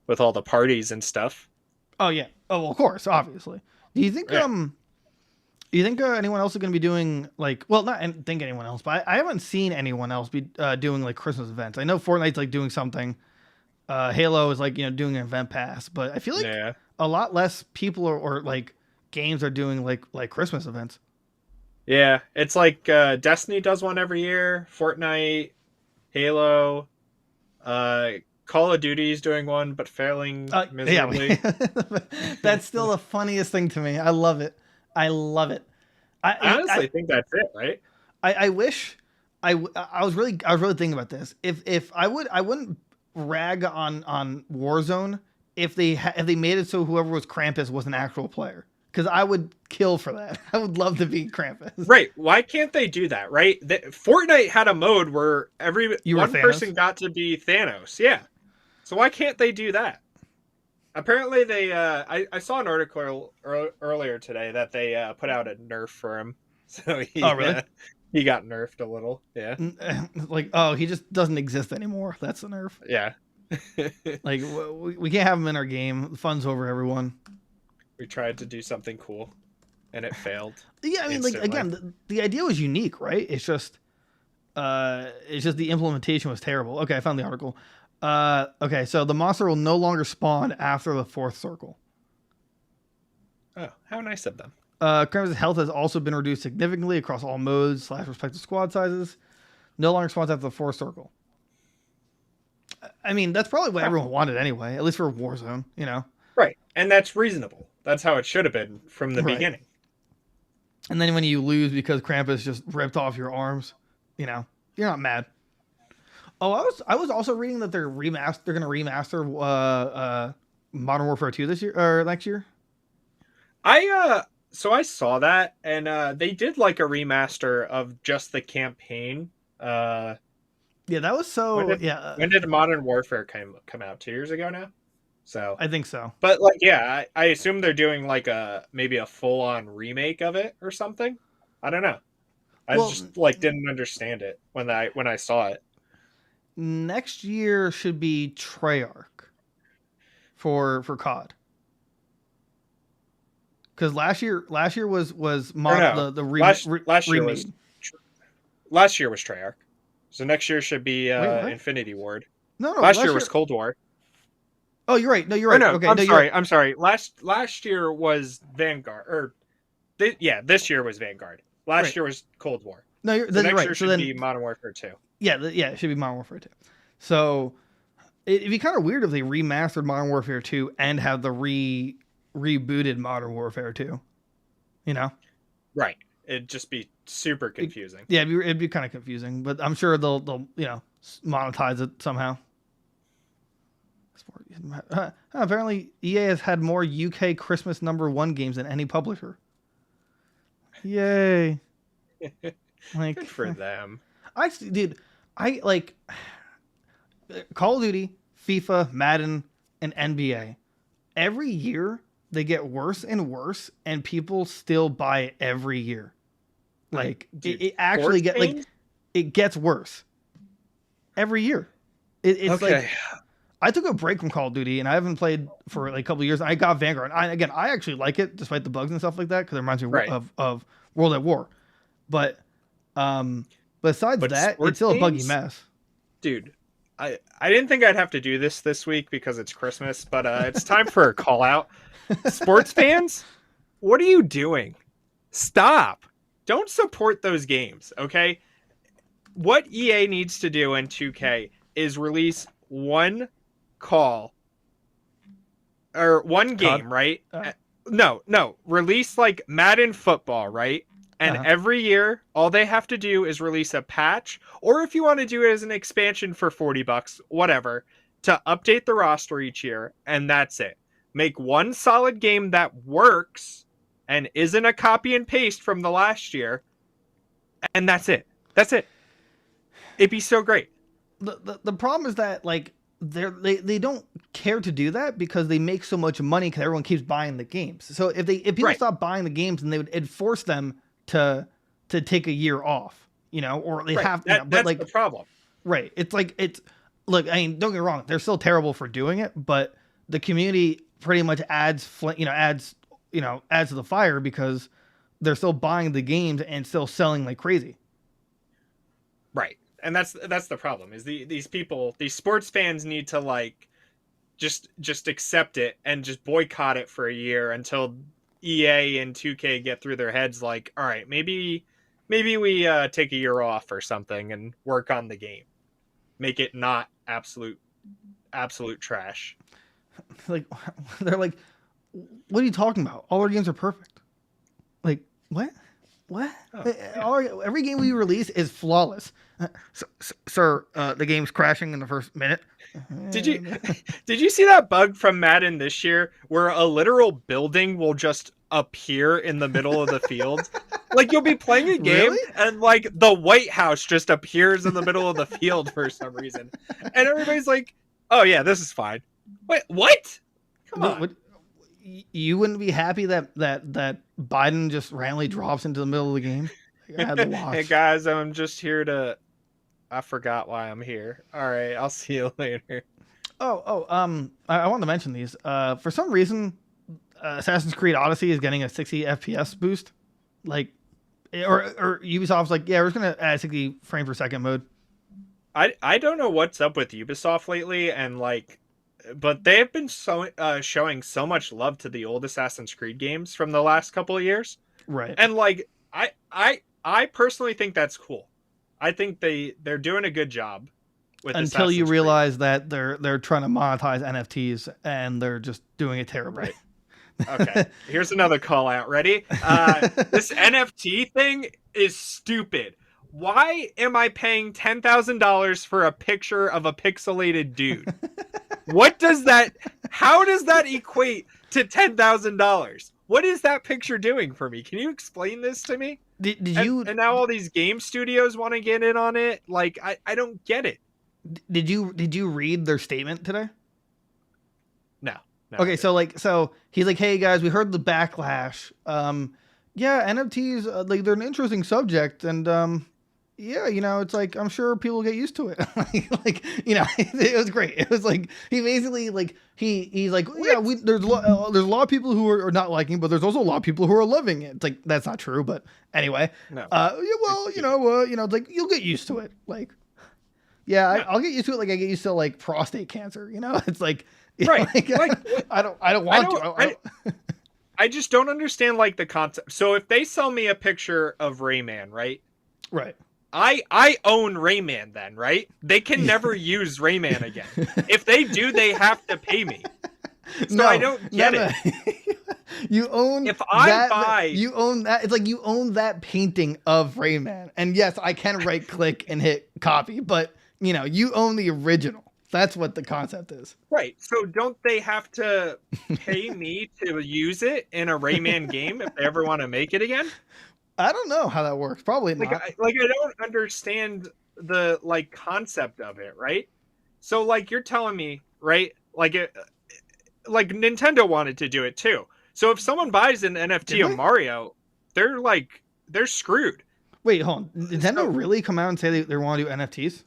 with all the parties and stuff. Oh yeah. Oh, well, of course, obviously. Do you think anyone else is going to be doing like? Well, not think anyone else, but I haven't seen anyone else be doing like Christmas events. I know Fortnite's like doing something. Halo is like doing an event pass, but I feel like a lot less people or like games are doing like Christmas events. Yeah, it's like Destiny does one every year. Fortnite, Halo, Call of Duty is doing one, but failing miserably. Yeah. That's still the funniest thing to me. I love it. I honestly think that's it, right? I wish I was really thinking about this. If I wouldn't rag on Warzone if they made it so whoever was Krampus was an actual player. Because I would kill for that. I would love to be Krampus. Right. Why can't they do that, right? Fortnite had a mode where one person got to be Thanos. Yeah. So why can't they do that? Apparently they... I saw an article earlier today that they put out a nerf for him. So he got nerfed a little. Yeah. Like, he just doesn't exist anymore. That's the nerf. Yeah. Like, we can't have him in our game. The fun's over, everyone. We tried to do something cool, and it failed. Yeah, I mean, instantly. Like again, the idea was unique, right? It's just the implementation was terrible. Okay, I found the article. Okay, so the monster will no longer spawn after the 4th circle. Oh, how nice of them. Krampus' health has also been reduced significantly across all modes / respective squad sizes. No longer spawns after the 4th circle. I mean, that's probably what everyone wanted anyway, at least for Warzone, Right, and that's reasonable. That's how it should have been from the beginning. And then when you lose because Krampus just ripped off your arms, you're not mad. Oh, I was also reading that they're going to remaster Modern Warfare 2 this year or next year. So I saw that, and they did like a remaster of just the campaign. Yeah, that was so. When did Modern Warfare come out? 2 years ago now. So I think so. But like, yeah, I assume they're doing like maybe a full-on remake of it or something. I don't know. I just like didn't understand it when I saw it. Next year should be Treyarch for COD. Because last year was last year was Treyarch. So next year should be Infinity Ward. No, last year was Cold War. Oh, you're right. No, you're right. No, okay, I'm sorry. Last year was Vanguard. This year was Vanguard. Last year was Cold War. No, next year should be Modern Warfare 2. Yeah, it should be Modern Warfare 2. So it'd be kind of weird if they remastered Modern Warfare 2 and have the rebooted Modern Warfare 2. Right. It'd just be super confusing. It'd be kind of confusing, but I'm sure they'll monetize it somehow. Apparently, EA has had more UK Christmas #1 games than any publisher. Yay! Like, good for them. I like Call of Duty, FIFA, Madden, and NBA. Every year, they get worse and worse, and people still buy it every year. Like Dude, it actually sports games? it gets worse every year. It's Okay. like I took a break from Call of Duty, and I haven't played for like a couple of years. I got Vanguard. I actually like it despite the bugs and stuff like that because it reminds me Right. of World at War. But besides But that, it's sports still a buggy games? mess. Dude, I didn't think I'd have to do this week because it's Christmas, but it's time for a call out. Sports fans, what are you doing? Stop. Don't support those games, okay? What EA needs to do in 2K is release one call or one game, right? No, release like Madden football, right? And every year, all they have to do is release a patch, or if you want to do it as an expansion for $40, whatever, to update the roster each year, and that's it. Make one solid game that works and isn't a copy and paste from the last year, and that's it. That's it. It'd be so great. The problem is that like they don't care to do that because they make so much money because everyone keeps buying the games. So if people stop buying the games, then it'd force them to take a year off, you know, or they have. That's like the problem. Right. It's like look. I mean, don't get me wrong. They're still terrible for doing it, but the community pretty much adds to the fire because they're still buying the games and still selling like crazy. Right. And that's the problem is these sports fans need to like just accept it and just boycott it for a year until EA and 2K get through their heads like, all right, maybe we take a year off or something and work on the game. Make it not absolute trash. Like they're like, what are you talking about? All our games are perfect. Like what? Oh. Every game we release is flawless. Sir, the game's crashing in the first minute. Did you see that bug from Madden this year where a literal building will just appear in the middle of the field? Like you'll be playing a game and like the White House just appears in the middle of the field for some reason. And everybody's like, "Oh yeah, this is fine." Wait, what? Come on. You wouldn't be happy that Biden just randomly drops into the middle of the game? Like, I had to watch. Hey guys, I'm just here to. I forgot why I'm here. All right, I'll see you later. I wanted to mention these. For some reason, Assassin's Creed Odyssey is getting a 60 FPS boost. Like, or Ubisoft's like, yeah, we're just gonna add 60 frame per second mode. I don't know what's up with Ubisoft lately, and like. But they have been showing so much love to the old Assassin's Creed games from the last couple of years. Right. And like I personally think that's cool. I think they're doing a good job with until you realize that they're trying to monetize NFTs and they're just doing it terribly. Right. Okay. Here's another call out. Ready? This NFT thing is stupid. Why am I paying $10,000 for a picture of a pixelated dude? What does that? How does that equate to $10,000? What is that picture doing for me? Can you explain this to me? Did you? And now all these game studios want to get in on it. Like I don't get it. Did you read their statement today? No. Okay, so he's like, hey guys, we heard the backlash. Yeah, NFTs like they're an interesting subject, and yeah, you know, it's like I'm sure people will get used to it. like you know, it was great. It was like he basically like he's like, yeah, there's a lot of people who are not liking, but there's also a lot of people who are loving it. It's like that's not true, but anyway. No. Yeah, well, you know, it's like you'll get used to it. Like, yeah, I'll get used to it. Like I get used to like prostate cancer. You know, it's like right. Like, I don't want to. I just don't understand like the concept. So if they sell me a picture of Rayman, right? Right. I own Rayman then, right? They can never use Rayman again. If they do, they have to pay me. So I don't get it. You own if I buy you own that. It's like you own that painting of Rayman. And yes, I can right click and hit copy, but you know, you own the original. That's what the concept is. Right. So don't they have to pay me to use it in a Rayman game if they ever want to make it again? I don't know how that works. Probably not. I don't understand the like concept of it, right? So like you're telling me, right? Like Nintendo wanted to do it too. So if someone buys an Did NFT of they? Mario, they're screwed. Wait, hold on. Nintendo So really come out and say they want to do NFTs?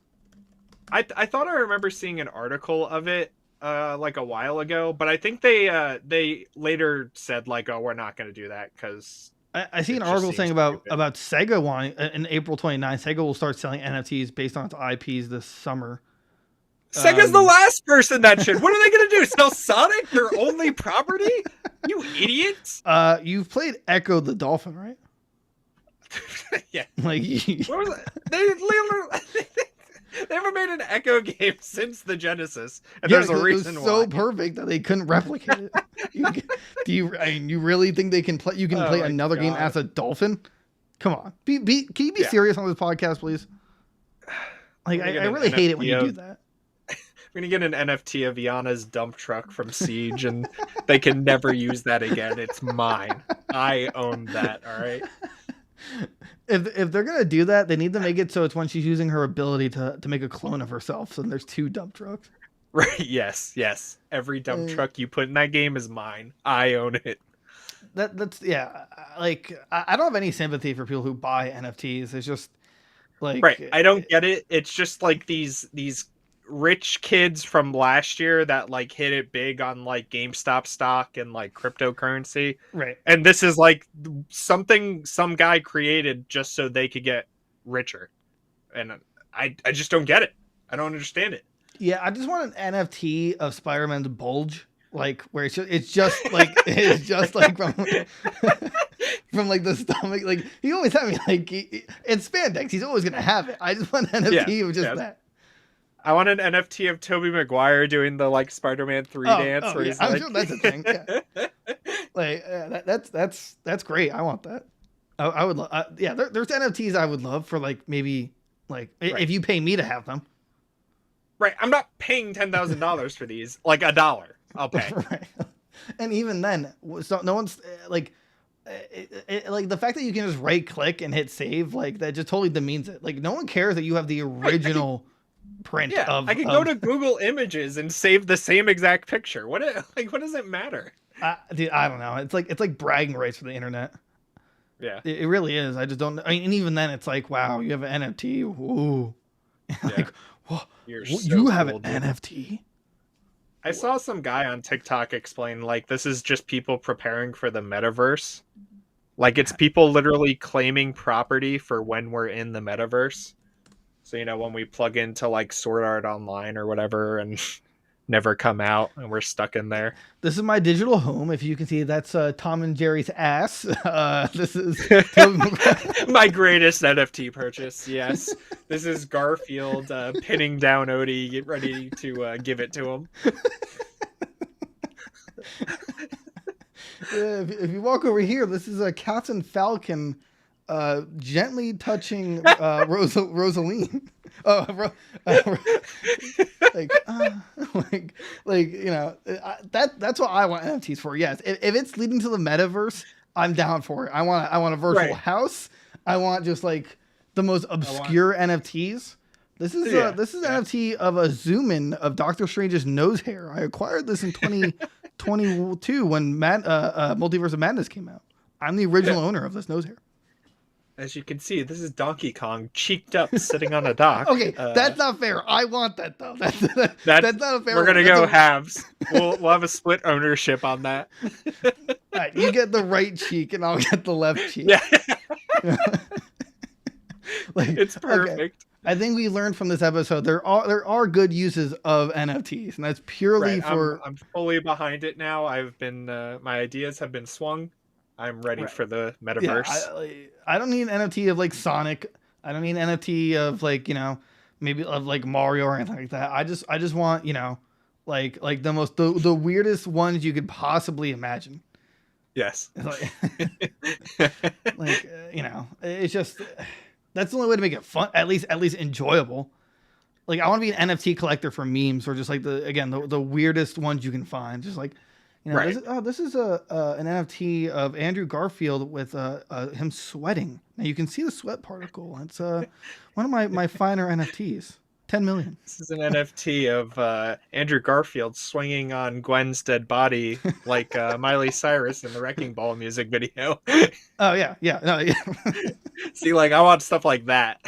I thought I remember seeing an article of it like a while ago, but I think they later said like, oh, we're not going to do that because I see it an just article saying seems about stupid. Sega wanting in April 29th, Sega will start selling NFTs based on its IPs this summer. Sega's the last person that should. What are they going to do? Sell Sonic, their only property? You idiots! You've played Echo the Dolphin, right? Yeah. Like, What was it? They literally they haven't made an Echo game since the Genesis, and yeah, there's a reason it was so why. perfect that they couldn't replicate it. I mean, you really think they can play? You can play my another game God. as a dolphin? Come on, can you be Yeah. serious on this podcast, please? Like, I really hate it when you do that. We're gonna get an NFT of Yana's dump truck from Siege, and they can never use that again. It's mine. I own that. All right. If they're gonna do that, they need to make it so it's when she's using her ability to make a clone of herself. So there's two dump trucks. Right. Yes. Every dump truck you put in that game is mine. I own it. That's yeah. Like, I don't have any sympathy for people who buy NFTs. It's just like, Right. I don't get it. It's just like these rich kids from last year that like hit it big on like GameStop stock and like cryptocurrency. right. And this is like something some guy created just so they could get richer. And I just don't get it. I don't understand it. Yeah, I just want an NFT of Spider-Man's bulge, like where it's just like it's just like from from like the stomach. Like he always had me like it's spandex. He's always gonna have it. I just want an NFT of just that. I want an NFT of Tobey Maguire doing the like Spider-Man 3 dance. Where he's I'm like... sure that's a thing. Yeah. Like that's great. I want that. I would. Yeah, there's NFTs I would love for like maybe like if you pay me to have them. Right, I'm not paying $10,000 for these. Like $1, I'll pay. Right. And even then, so no one's like, like the fact that you can just right click and hit save, like that just totally demeans it. Like no one cares that you have the original print. Yeah, of. I can go to Google Images and save the same exact picture. What does it matter? Dude, I don't know. It's like bragging rights for the internet. Yeah, it really is. I just don't. I mean, and even then, it's like, wow, you have an NFT. Ooh, like, whoa, you have an NFT. I saw some guy on TikTok explain like this is just people preparing for the metaverse. Like it's people literally claiming property for when we're in the metaverse. So, you know, when we plug into like Sword Art Online or whatever and never come out and we're stuck in there. This is my digital home. If you can see, that's Tom and Jerry's ass. This is my greatest NFT purchase. Yes. This is Garfield pinning down Odie, get ready to give it to him. If you walk over here, this is a Captain Falcon gently touching Rosaline. Like you know, that's what I want NFTs for. Yes, if it's leading to the metaverse, I'm down for it. I want a virtual house. I want just like the most obscure NFTs. This is NFT of a zoom in of Doctor Strange's nose hair. I acquired this in 2022 when Multiverse of Madness came out. I'm the original owner of this nose hair. As you can see, this is Donkey Kong cheeked up sitting on a dock. Okay, that's not fair. I want that though. That's not a fair. We're gonna go halves. We'll have a split ownership on that. All right, you get the right cheek, and I'll get the left cheek. Yeah, like, it's perfect. Okay. I think we learned from this episode there are good uses of NFTs, and that's purely for. I'm fully behind it now. I've been my ideas have been swung. I'm ready for the metaverse. Yeah, I don't need an NFT of like Sonic. I don't need an NFT of like, you know, maybe of like Mario or anything like that. I just want, you know, like the weirdest ones you could possibly imagine. Yes. Like, you know, it's just that's the only way to make it fun, at least enjoyable. Like I want to be an NFT collector for memes or just like the weirdest ones you can find. Just like, you know, this is an NFT of Andrew Garfield with him sweating. Now you can see the sweat particle. It's one of my finer NFTs. 10 million. This is an NFT of Andrew Garfield swinging on Gwen's dead body like Miley Cyrus in the Wrecking Ball music video. Oh yeah, no, yeah. See, like I want stuff like that.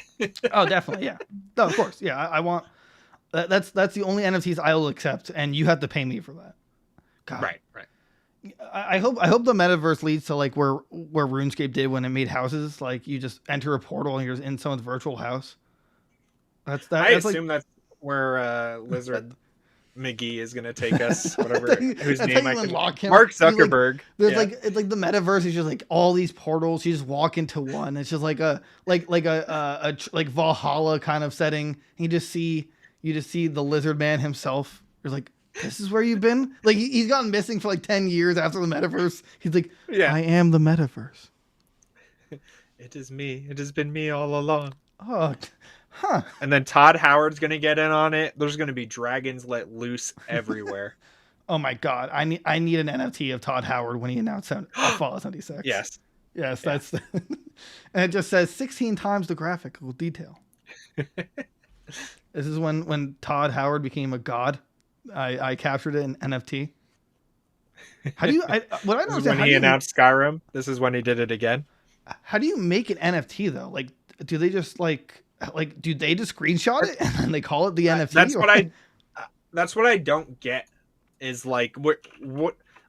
Oh, definitely, yeah. No, of course, yeah. I want that's the only NFTs I will accept, and you have to pay me for that. God. Right. I hope the metaverse leads to like where RuneScape did when it made houses. Like you just enter a portal and you're in someone's virtual house. I that's assume that's where Lizard McGee is going to take us. Whatever whose name I can unlock him. Mark Zuckerberg. Like, there's like it's like the metaverse is just like all these portals. You just walk into one. It's just like a Valhalla kind of setting. You just see the Lizard Man himself. You're like, this is where you've been? Like, he's gotten missing for like 10 years after the metaverse. He's like, yeah. I am the metaverse. It is me. It has been me all along. Oh, huh. And then Todd Howard's going to get in on it. There's going to be dragons let loose everywhere. Oh, my God. I need an NFT of Todd Howard when he announced Fallout 76. Yes. Yes, yeah. That's... and it just says 16 times the graphical detail. This is when Todd Howard became a god. I captured it in NFT. How do you? What I know is when he announced Skyrim. This is when he did it again. How do you make an NFT though? Like, do they just like do they just screenshot it and then they call it the NFT? That's what I don't get. Is like what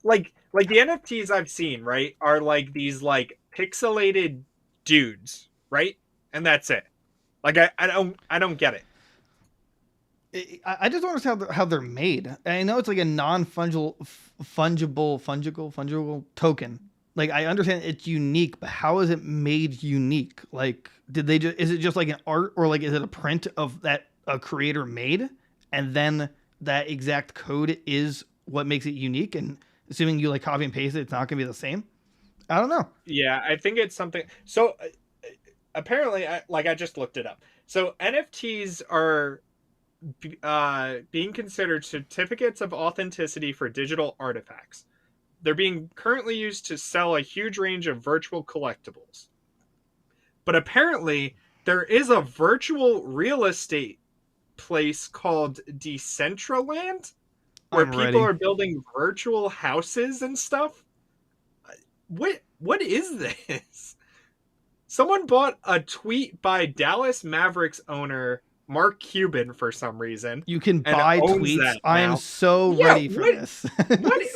like the NFTs I've seen, right, are like these like pixelated dudes, right, and that's it. Like I don't get it. I just don't understand how they're made. I know it's like a non-fungible token. Like I understand it's unique, but how is it made unique? Like, is it just like an art, or like is it a print of that a creator made, and then that exact code is what makes it unique? And assuming you like copy and paste it, it's not gonna be the same. I don't know. Yeah, I think it's something. So apparently, I just looked it up. So NFTs are being considered certificates of authenticity for digital artifacts. They're being currently used to sell a huge range of virtual collectibles. But apparently, there is a virtual real estate place called Decentraland where people are building virtual houses and stuff. What is this? Someone bought a tweet by Dallas Mavericks owner Mark Cuban for some reason. You can buy tweets. I am so ready for this.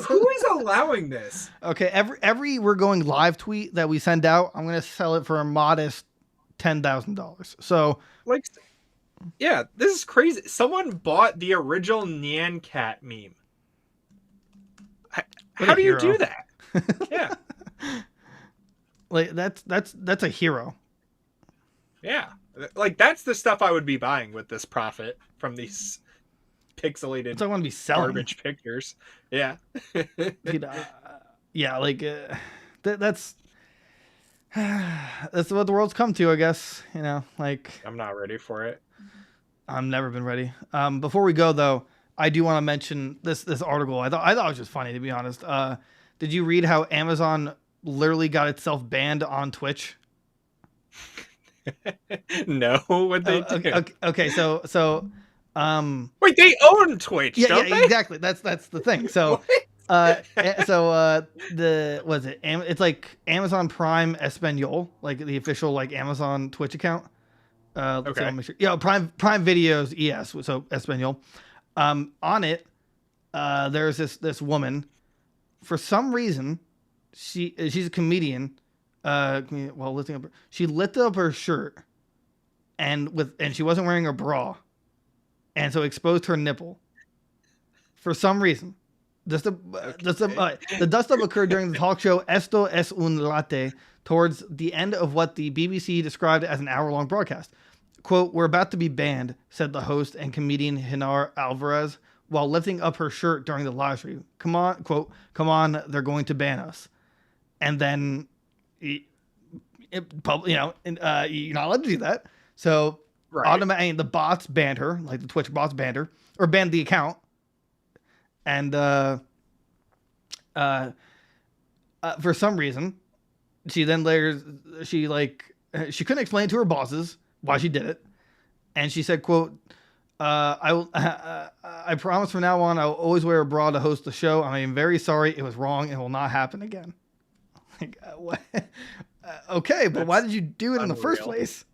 Who is allowing this? Okay, every we're going live tweet that we send out, I'm going to sell it for a modest $10,000. So, like, yeah, this is crazy. Someone bought the original Nyan Cat meme. How do you do that? Yeah, like that's a hero. Yeah. Like, that's the stuff I would be buying with this profit from these pixelated I want to be selling garbage pictures. Yeah. Dude, yeah, like that's what the world's come to, I guess. You know, like I'm not ready for it. I've never been ready. Before we go though, I do want to mention this article. I thought it was just funny, to be honest. Did you read how Amazon literally got itself banned on Twitch? No, what they do? Okay, so wait, they own Twitch, don't they? Exactly. That's the thing. So it's like Amazon Prime Espanol, like the official like Amazon Twitch account. Okay. So sure. Yeah, Prime Videos ES, so Espanol. On it, there's this woman. For some reason, she's a comedian. She lifted up her shirt, and she wasn't wearing a bra, and so exposed her nipple. For some reason, the dust up occurred during the talk show Esto es un latte towards the end of what the BBC described as an hour-long broadcast. Quote, "We're about to be banned," said the host and comedian Hinar Alvarez while lifting up her shirt during the live stream. "Come on," quote, "come on, they're going to ban us." And then you're not allowed to do that. So automatically the bots banned her, like the Twitch bots banned her, or banned the account. And for some reason, she couldn't explain to her bosses why she did it. And she said, quote, I will. I promise from now on, I will always wear a bra to host the show. I am very sorry. It was wrong. It will not happen again. Like, what? Okay, but why did you do it in the first place?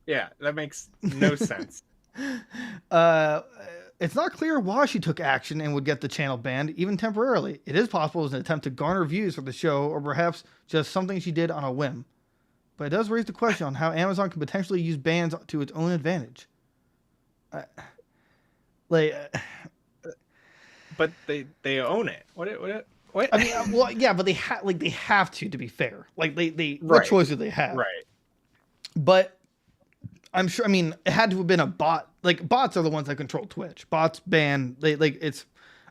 Yeah, that makes no sense. It's not clear why she took action and would get the channel banned, even temporarily. It is possible it was an attempt to garner views for the show, or perhaps just something she did on a whim. But it does raise the question on how Amazon can potentially use bans to its own advantage. But they own it. What? I mean, well, yeah, but they have to be fair. Like they Right. What choice do they have? Right. But I'm sure. I mean, it had to have been a bot. Like bots are the ones that control Twitch. Bots ban. It's.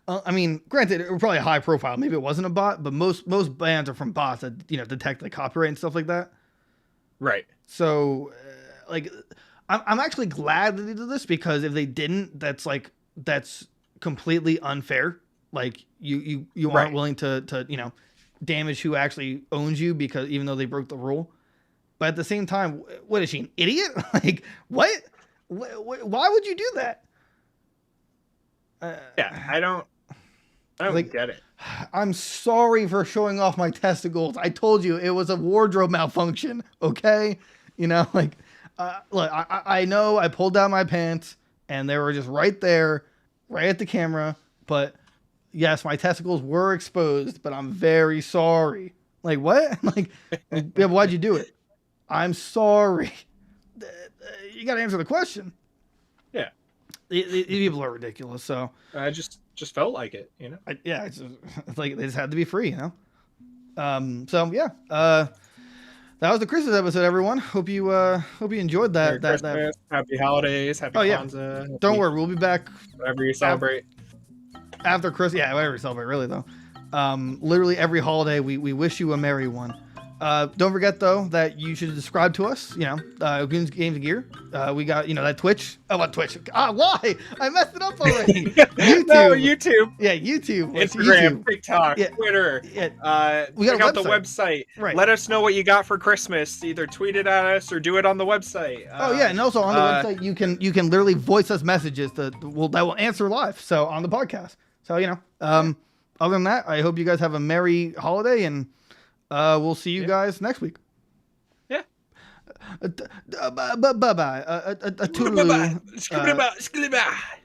I mean, granted, it was probably a high profile. Maybe it wasn't a bot, but most bans are from bots that detect like copyright and stuff like that. Right. So, I'm actually glad that they did this, because if they didn't, that's completely unfair. Like you aren't willing to damage who actually owns you, because even though they broke the rule. But at the same time, what is she, an idiot? Like, what? Why would you do that? Yeah, I don't get it. I'm sorry for showing off my testicles. I told you it was a wardrobe malfunction. Okay, look, I know I pulled down my pants and they were just right there, right at the camera. But yes, my testicles were exposed. But I'm very sorry. Like, what? Like, yeah, why'd you do it? I'm sorry. You got to answer the question. Yeah. These people are ridiculous. So I just felt like it, it's like they just had to be free, So yeah, that was the Christmas episode, everyone. Hope you enjoyed that. Merry Christmas, happy holidays, happy Kwanzaa. Don't worry, we'll be back whatever you celebrate after Christmas. Yeah, whatever you celebrate, really though. Literally every holiday, we wish you a merry one. Don't forget though that you should subscribe to us. Games and Gear. We got that Twitch. Oh, what Twitch? Why? I messed it up already. YouTube. No, YouTube. Yeah, YouTube. Instagram, YouTube. TikTok, Yeah. Twitter. Yeah. We got the website. Right. Let us know what you got for Christmas. Either tweet it at us or do it on the website. And also on the website you can literally voice us messages that will answer live. So on the podcast. So other than that, I hope you guys have a merry holiday, and we'll see you guys next week. Yeah. Bye-bye. A toodaloo. Bye-bye.